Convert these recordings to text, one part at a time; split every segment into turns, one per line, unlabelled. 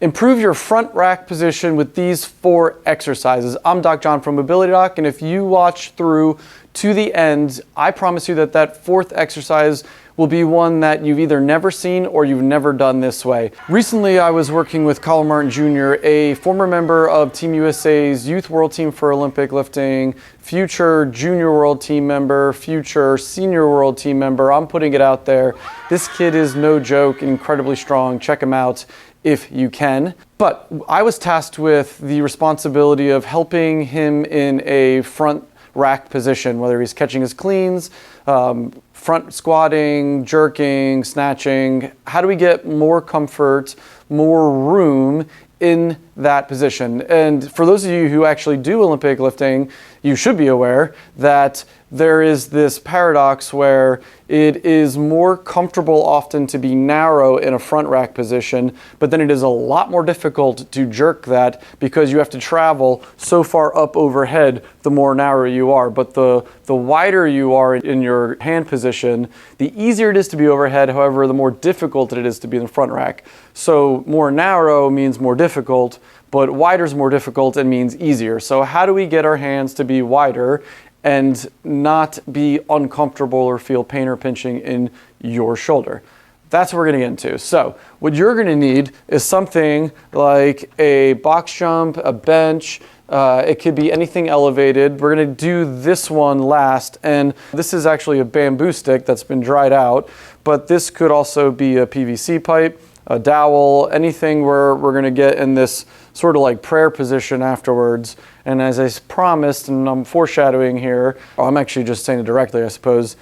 Improve your front rack position with these 4 exercises. I'm Doc John from Mobility Doc, and if you watch through to the end, I promise you that that 4th exercise will be one that you've either never seen or you've never done this way. Recently, I was working with Colin Martin Jr., a former member of Team USA's Youth World Team for Olympic Lifting, future Junior World Team member, future Senior World Team member. I'm putting it out there. This kid is no joke, incredibly strong. Check him out if you can. But I was tasked with the responsibility of helping him in a front rack position, whether he's catching his cleans, front squatting, jerking, snatching. How do we get more comfort, more room in that position? And for those of you who actually do Olympic lifting, you should be aware that there is this paradox where it is more comfortable often to be narrow in a front rack position, but then it is a lot more difficult to jerk that because you have to travel so far up overhead the more narrow you are. But the wider you are in your hand position, the easier it is to be overhead. However, the more difficult it is to be in the front rack. So more narrow means more difficult, but wider is more difficult and means easier. So how do we get our hands to be wider and not be uncomfortable or feel pain or pinching in your shoulder? That's what we're gonna get into. So what you're gonna need is something like a box jump, a bench, it could be anything elevated. We're gonna do this one last, and this is actually a bamboo stick that's been dried out, but this could also be a PVC pipe, a dowel, anything where we're gonna get in this sort of like prayer position afterwards. And as I promised, and I'm foreshadowing here, I'm actually just saying it directly, I suppose,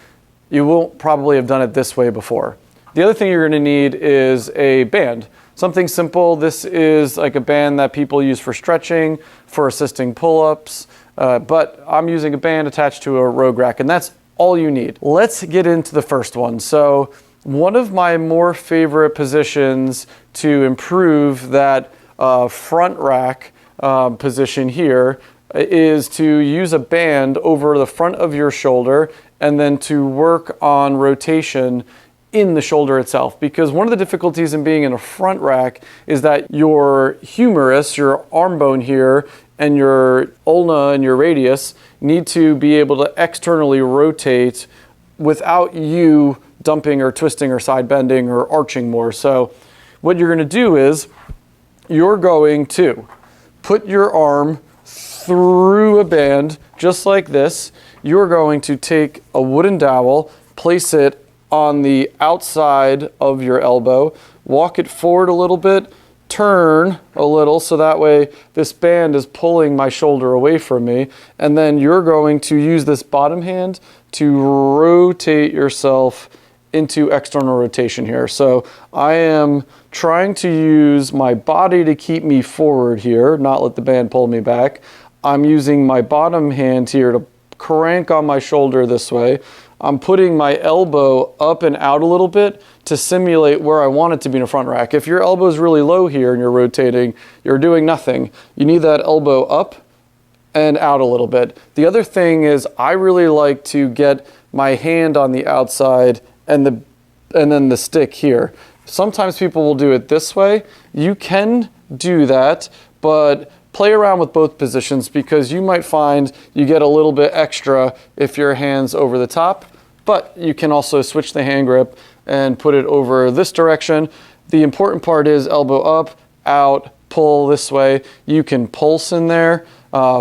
you won't probably have done it this way before. The other thing you're gonna need is a band. Something simple. This is like a band that people use for stretching, for assisting pull-ups, but I'm using a band attached to a rogue rack, and that's all you need. Let's get into the first one. So one of my more favorite positions to improve that front rack position here is to use a band over the front of your shoulder and then to work on rotation in the shoulder itself. Because one of the difficulties in being in a front rack is that your humerus, your arm bone here, and your ulna and your radius need to be able to externally rotate without you dumping or twisting or side bending or arching more. So what you're going to do is you're going to put your arm through a band just like this. You're going to take a wooden dowel, place it on the outside of your elbow, walk it forward a little bit, turn a little so that way this band is pulling my shoulder away from me, and then you're going to use this bottom hand to rotate yourself into external rotation here. So I am trying to use my body to keep me forward here, not let the band pull me back. I'm using my bottom hand here to crank on my shoulder this way. I'm putting my elbow up and out a little bit to simulate where I want it to be in a front rack. If your elbow is really low here and you're rotating, you're doing nothing. You need that elbow up and out a little bit. The other thing is I really like to get my hand on the outside and then the stick here. Sometimes people will do it this way. You can do that, but play around with both positions because you might find you get a little bit extra if your hand's over the top, but you can also switch the hand grip and put it over this direction. The important part is elbow up, out, pull this way. You can pulse in there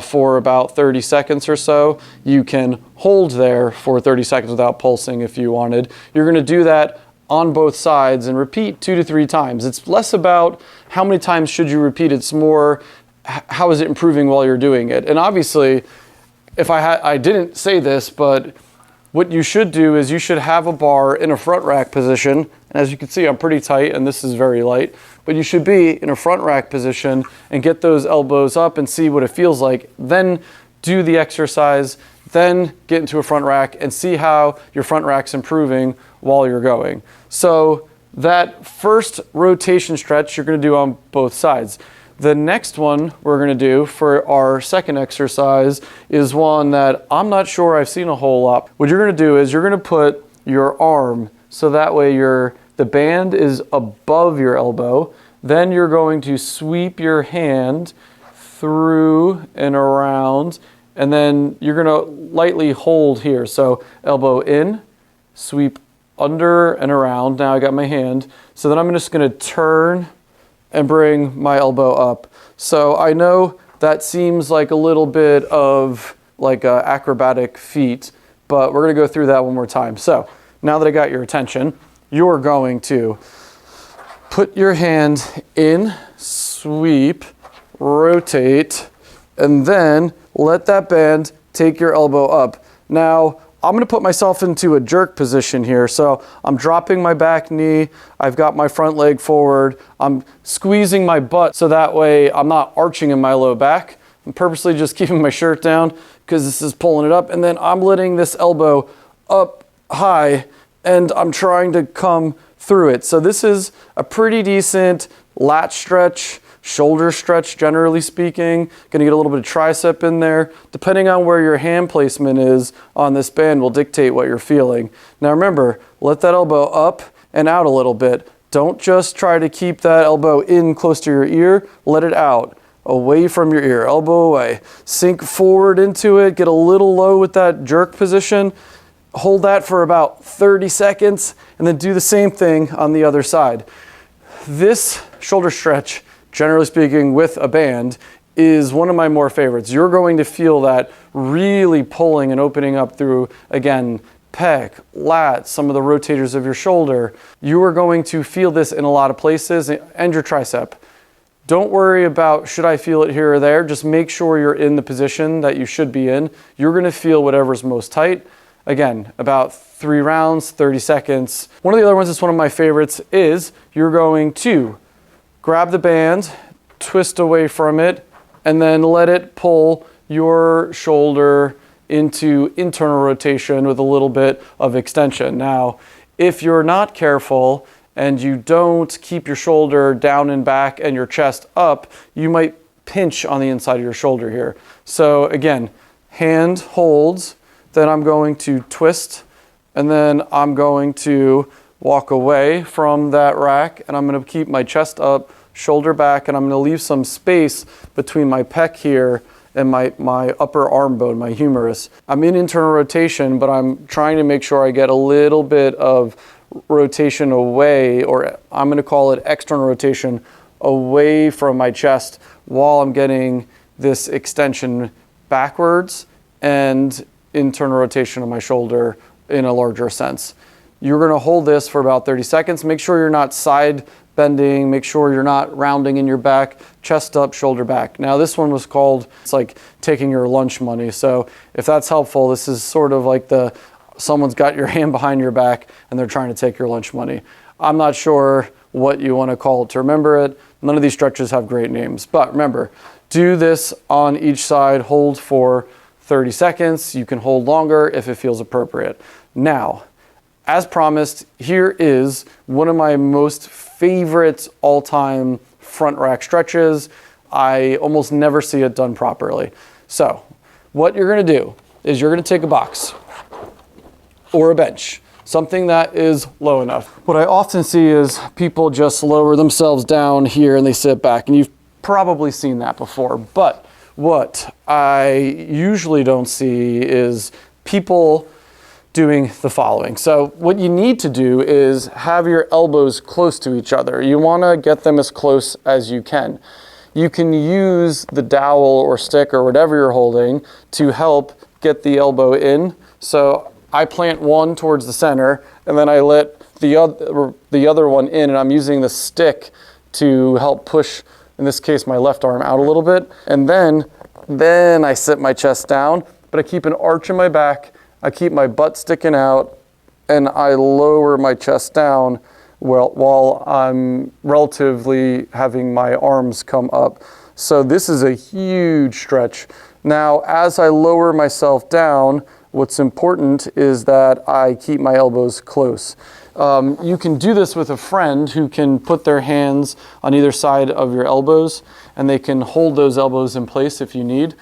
for about 30 seconds or so. You can hold there for 30 seconds without pulsing if you wanted. You're gonna do that on both sides and repeat 2 to 3 times. It's less about how many times should you repeat, it's more how is it improving while you're doing it. And obviously, if I didn't say this, but what you should do is you should have a bar in a front rack position. And as you can see, I'm pretty tight and this is very light, but you should be in a front rack position and get those elbows up and see what it feels like. Then do the exercise, then get into a front rack and see how your front rack's improving while you're going. So that first rotation stretch you're gonna do on both sides. The next one we're gonna do for our second exercise is one that I'm not sure I've seen a whole lot. What you're gonna do is you're gonna put your arm so that way the band is above your elbow. Then you're going to sweep your hand through and around, and then you're going to lightly hold here. So elbow in, sweep under and around. Now I got my hand. So then I'm just going to turn and bring my elbow up. So I know that seems like a little bit of like an acrobatic feat, but we're going to go through that one more time. So now that I got your attention, you're going to put your hand in, sweep, rotate, and then let that band take your elbow up. Now, I'm going to put myself into a jerk position here. So I'm dropping my back knee. I've got my front leg forward. I'm squeezing my butt so that way I'm not arching in my low back. I'm purposely just keeping my shirt down because this is pulling it up. And then I'm letting this elbow up high and I'm trying to come through it. So this is a pretty decent lat stretch, shoulder stretch, generally speaking. Gonna get a little bit of tricep in there. Depending on where your hand placement is on this band will dictate what you're feeling. Now remember, let that elbow up and out a little bit. Don't just try to keep that elbow in close to your ear, let it out, away from your ear, elbow away. Sink forward into it, get a little low with that jerk position. Hold that for about 30 seconds and then do the same thing on the other side. This shoulder stretch, generally speaking, with a band, is one of my more favorites. You're going to feel that really pulling and opening up through, again, pec, lat, some of the rotators of your shoulder. You are going to feel this in a lot of places, and your tricep. Don't worry about should I feel it here or there. Just make sure you're in the position that you should be in. You're going to feel whatever's most tight. Again, about 3 rounds, 30 seconds. One of the other ones that's one of my favorites is you're going to grab the band, twist away from it, and then let it pull your shoulder into internal rotation with a little bit of extension. Now, if you're not careful and you don't keep your shoulder down and back and your chest up, you might pinch on the inside of your shoulder here. So again, hand holds, then I'm going to twist, and then I'm going to walk away from that rack, and I'm going to keep my chest up, shoulder back, and I'm going to leave some space between my pec here and my upper arm bone, my humerus. I'm in internal rotation, but I'm trying to make sure I get a little bit of rotation away, or I'm going to call it external rotation, away from my chest while I'm getting this extension backwards and internal rotation of my shoulder in a larger sense. You're going to hold this for about 30 seconds. Make sure you're not side bending. Make sure you're not rounding in your back. Chest up, shoulder back. Now this one was called, it's like taking your lunch money. So if that's helpful, this is sort of like someone's got your hand behind your back and they're trying to take your lunch money. I'm not sure what you want to call it to remember it. None of these stretches have great names. But remember, do this on each side. Hold for 30 seconds. You can hold longer if it feels appropriate. Now, as promised, here is one of my most favorite all-time front rack stretches. I almost never see it done properly. So what you're going to do is you're going to take a box or a bench, something that is low enough. What I often see is people just lower themselves down here and they sit back, and you've probably seen that before. But what I usually don't see is people doing the following. So what you need to do is have your elbows close to each other. You want to get them as close as you can. You can use the dowel or stick or whatever you're holding to help get the elbow in. So I plant one towards the center and then I let the other one in, and I'm using the stick to help push, in this case, my left arm out a little bit. And then I sit my chest down, but I keep an arch in my back. I keep my butt sticking out, and I lower my chest down while I'm relatively having my arms come up. So this is a huge stretch. Now, as I lower myself down, what's important is that I keep my elbows close. You can do this with a friend who can put their hands on either side of your elbows, and they can hold those elbows in place if you need.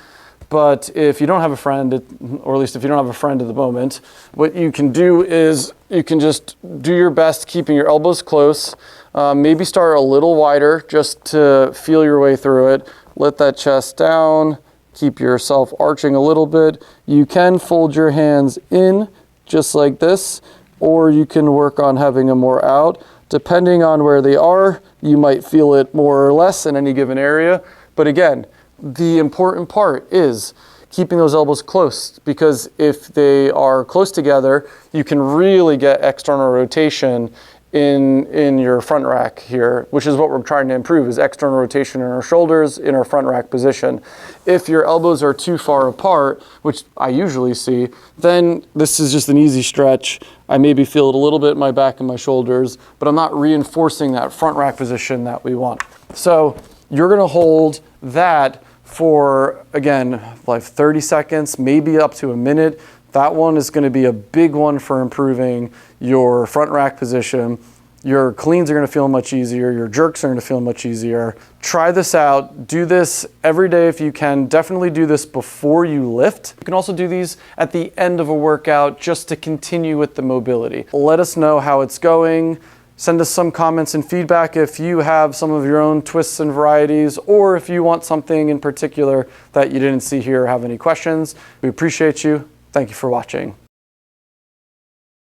But if you don't have a friend, or at least if you don't have a friend at the moment, what you can do is you can just do your best keeping your elbows close. Maybe start a little wider just to feel your way through it. Let that chest down, keep yourself arching a little bit. You can fold your hands in just like this, or you can work on having them more out. Depending on where they are, you might feel it more or less in any given area. But again, the important part is keeping those elbows close, because if they are close together, you can really get external rotation in your front rack here, which is what we're trying to improve, is external rotation in our shoulders in our front rack position. If your elbows are too far apart, which I usually see, then this is just an easy stretch. I maybe feel it a little bit in my back and my shoulders, but I'm not reinforcing that front rack position that we want. So you're gonna hold that for, again, like 30 seconds, maybe up to a minute. That one is going to be a big one for improving your front rack position. Your cleans are going to feel much easier. Your jerks are going to feel much easier. Try this out. Do this every day if you can. Definitely do this before you lift. You can also do these at the end of a workout just to continue with the mobility. Let us know how it's going. Send us some comments and feedback if you have some of your own twists and varieties, or if you want something in particular that you didn't see here or have any questions. We appreciate you. Thank you for watching.